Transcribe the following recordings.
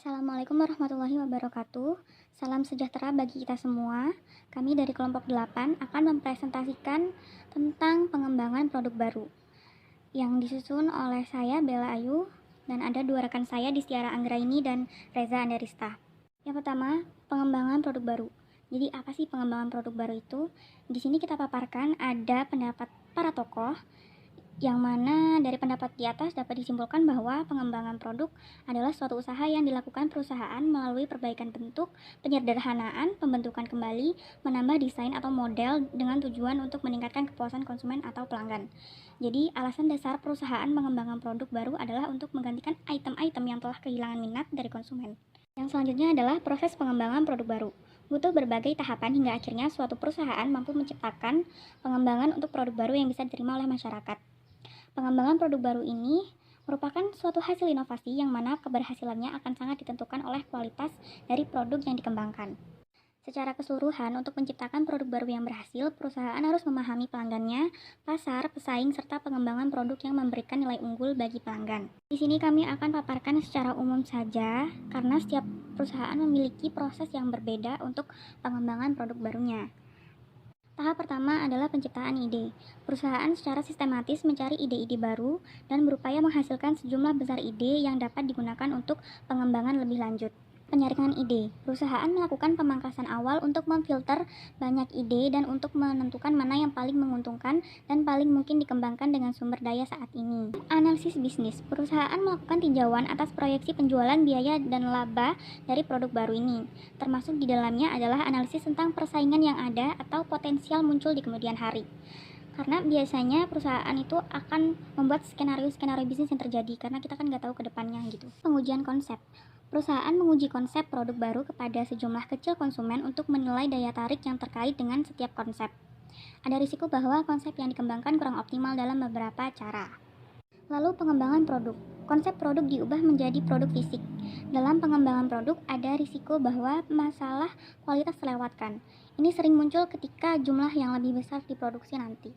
Assalamualaikum warahmatullahi wabarakatuh. Salam sejahtera bagi kita semua. Kami dari kelompok 8 akan mempresentasikan tentang pengembangan produk baru yang disusun oleh saya, Bella Ayu, dan ada dua rekan saya, Distiara Anggraini dan Reza Anderista. Yang pertama, pengembangan produk baru. Jadi apa sih pengembangan produk baru itu? Di sini kita paparkan ada pendapat para tokoh, yang mana dari pendapat di atas dapat disimpulkan bahwa pengembangan produk adalah suatu usaha yang dilakukan perusahaan melalui perbaikan bentuk, penyederhanaan, pembentukan kembali, menambah desain atau model dengan tujuan untuk meningkatkan kepuasan konsumen atau pelanggan. Jadi, alasan dasar perusahaan mengembangkan produk baru adalah untuk menggantikan item-item yang telah kehilangan minat dari konsumen. Yang selanjutnya adalah proses pengembangan produk baru. Butuh berbagai tahapan hingga akhirnya suatu perusahaan mampu menciptakan pengembangan untuk produk baru yang bisa diterima oleh masyarakat. Pengembangan produk baru ini merupakan suatu hasil inovasi yang mana keberhasilannya akan sangat ditentukan oleh kualitas dari produk yang dikembangkan. Secara keseluruhan, untuk menciptakan produk baru yang berhasil, perusahaan harus memahami pelanggannya, pasar, pesaing, serta pengembangan produk yang memberikan nilai unggul bagi pelanggan. Di sini kami akan paparkan secara umum saja, karena setiap perusahaan memiliki proses yang berbeda untuk pengembangan produk barunya. Tahap pertama adalah penciptaan ide. Perusahaan secara sistematis mencari ide-ide baru dan berupaya menghasilkan sejumlah besar ide yang dapat digunakan untuk pengembangan lebih lanjut. Penyaringan ide. Perusahaan melakukan pemangkasan awal untuk memfilter banyak ide dan untuk menentukan mana yang paling menguntungkan dan paling mungkin dikembangkan dengan sumber daya saat ini. Analisis bisnis. Perusahaan melakukan tinjauan atas proyeksi penjualan, biaya, dan laba dari produk baru ini. Termasuk di dalamnya adalah analisis tentang persaingan yang ada atau potensial muncul di kemudian hari. Karena biasanya perusahaan itu akan membuat skenario-skenario bisnis yang terjadi, karena kita kan nggak tahu ke depannya gitu. Pengujian konsep. Perusahaan menguji konsep produk baru kepada sejumlah kecil konsumen untuk menilai daya tarik yang terkait dengan setiap konsep. Ada risiko bahwa konsep yang dikembangkan kurang optimal dalam beberapa cara. Lalu pengembangan produk. Konsep produk diubah menjadi produk fisik. Dalam pengembangan produk ada risiko bahwa masalah kualitas terlewatkan. Ini sering muncul ketika jumlah yang lebih besar diproduksi nanti.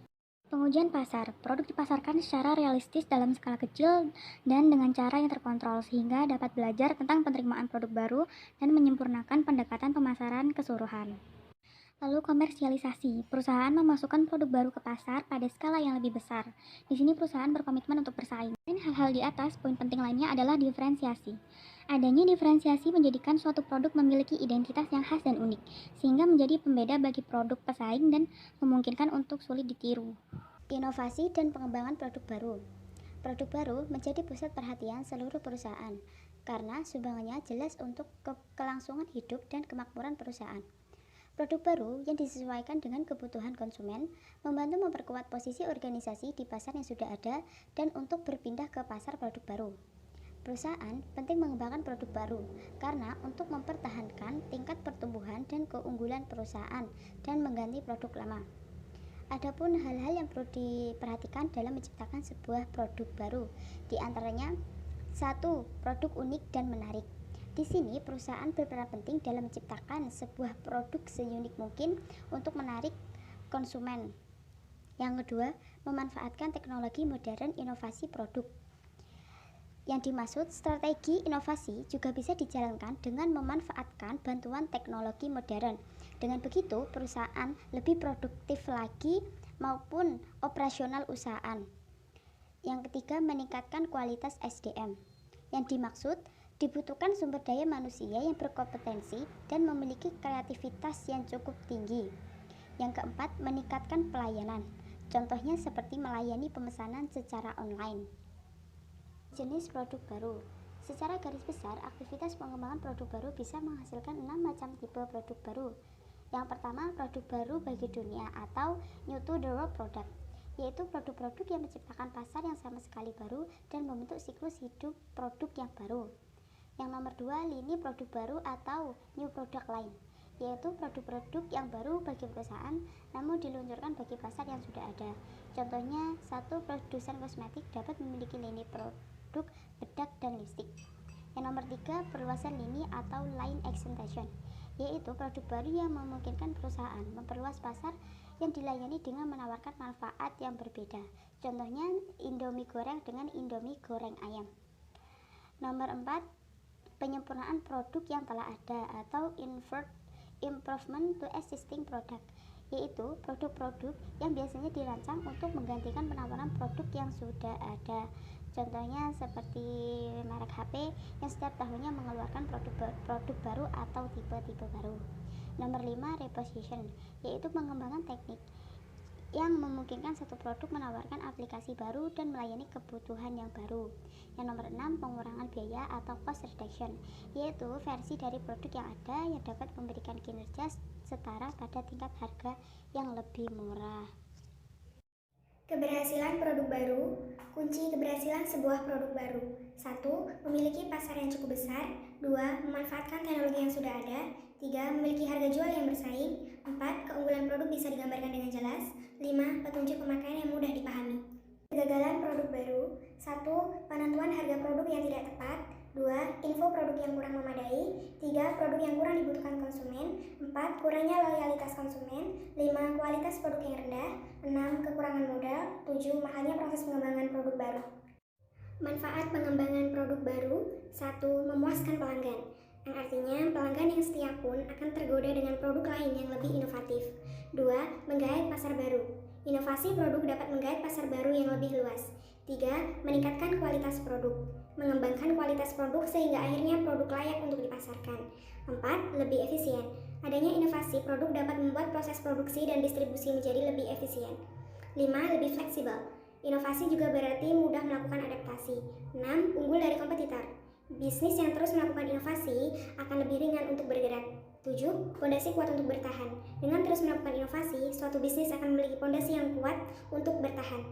Pengujian pasar. Produk dipasarkan secara realistis dalam skala kecil dan dengan cara yang terkontrol sehingga dapat belajar tentang penerimaan produk baru dan menyempurnakan pendekatan pemasaran keseluruhan. Lalu komersialisasi. Perusahaan memasukkan produk baru ke pasar pada skala yang lebih besar. Di sini perusahaan berkomitmen untuk bersaing. Dan hal-hal di atas, poin penting lainnya adalah diferensiasi. Adanya diferensiasi menjadikan suatu produk memiliki identitas yang khas dan unik, sehingga menjadi pembeda bagi produk pesaing dan memungkinkan untuk sulit ditiru. Inovasi dan pengembangan produk baru. Produk baru menjadi pusat perhatian seluruh perusahaan karena sumbangannya jelas untuk kelangsungan hidup dan kemakmuran perusahaan. Produk baru yang disesuaikan dengan kebutuhan konsumen membantu memperkuat posisi organisasi di pasar yang sudah ada dan untuk berpindah ke pasar produk baru. Perusahaan penting mengembangkan produk baru karena untuk mempertahankan tingkat pertumbuhan dan keunggulan perusahaan dan mengganti produk lama. Adapun hal-hal yang perlu diperhatikan dalam menciptakan sebuah produk baru, di antaranya 1. Produk unik dan menarik. Di sini perusahaan berperan penting dalam menciptakan sebuah produk seunik mungkin untuk menarik konsumen. Yang kedua, memanfaatkan teknologi modern inovasi produk. Yang dimaksud strategi inovasi juga bisa dijalankan dengan memanfaatkan bantuan teknologi modern. Dengan begitu, perusahaan lebih produktif lagi maupun operasional usahaan. Yang ketiga, meningkatkan kualitas SDM. Yang dimaksud, dibutuhkan sumber daya manusia yang berkompetensi dan memiliki kreativitas yang cukup tinggi. Yang keempat, meningkatkan pelayanan. Contohnya seperti melayani pemesanan secara online. Jenis produk baru. Secara garis besar, aktivitas pengembangan produk baru bisa menghasilkan 6 macam tipe produk baru. Yang pertama, produk baru bagi dunia atau new to the world product, yaitu produk-produk yang menciptakan pasar yang sama sekali baru dan membentuk siklus hidup produk yang baru. Yang nomor 2, lini produk baru atau new product line, yaitu produk-produk yang baru bagi perusahaan namun diluncurkan bagi pasar yang sudah ada. Contohnya, satu produsen kosmetik dapat memiliki lini produk bedak dan lipstik. Yang nomor 3, perluasan lini atau line extension, yaitu produk baru yang memungkinkan perusahaan memperluas pasar yang dilayani dengan menawarkan manfaat yang berbeda. Contohnya Indomie goreng dengan Indomie goreng ayam. Nomor 4, penyempurnaan produk yang telah ada atau improvement to existing product, yaitu produk-produk yang biasanya dirancang untuk menggantikan penawaran produk yang sudah ada. Contohnya seperti merek HP yang setiap tahunnya mengeluarkan produk baru atau tipe-tipe baru. Nomor 5, reposition, yaitu pengembangan teknik yang memungkinkan satu produk menawarkan aplikasi baru dan melayani kebutuhan yang baru. Yang nomor 6, pengurangan biaya atau cost reduction, yaitu versi dari produk yang ada yang dapat memberikan kinerja setara pada tingkat harga yang lebih murah. Keberhasilan produk baru. Kunci keberhasilan sebuah produk baru: 1. Memiliki pasar yang cukup besar. 2. Memanfaatkan teknologi yang sudah ada. 3. Memiliki harga jual yang bersaing. 4. Keunggulan produk bisa digambarkan dengan jelas. 5. Petunjuk pemakaian yang mudah dipahami. Kegagalan produk baru. 1. Penentuan harga produk yang tidak tepat. 2. Info produk yang kurang memadai. 3. Produk yang kurang dibutuhkan konsumen. 4. Kurangnya loyalitas konsumen. 5. Kualitas produk yang rendah. 6. Kekurangan modal. 7. Mahalnya proses pengembangan produk baru. Manfaat pengembangan produk baru. 1. Memuaskan pelanggan, yang artinya pelanggan yang setia pun akan tergoda dengan produk lain yang lebih inovatif. 2. Menggait pasar baru. Inovasi produk dapat menggait pasar baru yang lebih luas. 3. Meningkatkan kualitas produk. Mengembangkan kualitas produk sehingga akhirnya produk layak untuk dipasarkan. 4. Lebih efisien. Adanya inovasi produk dapat membuat proses produksi dan distribusi menjadi lebih efisien. 5. Lebih fleksibel. Inovasi juga berarti mudah melakukan adaptasi. 6. Unggul dari kompetitor. Bisnis yang terus melakukan inovasi akan lebih ringan untuk bergerak. 7. Pondasi kuat untuk bertahan. Dengan terus melakukan inovasi, suatu bisnis akan memiliki pondasi yang kuat untuk bertahan.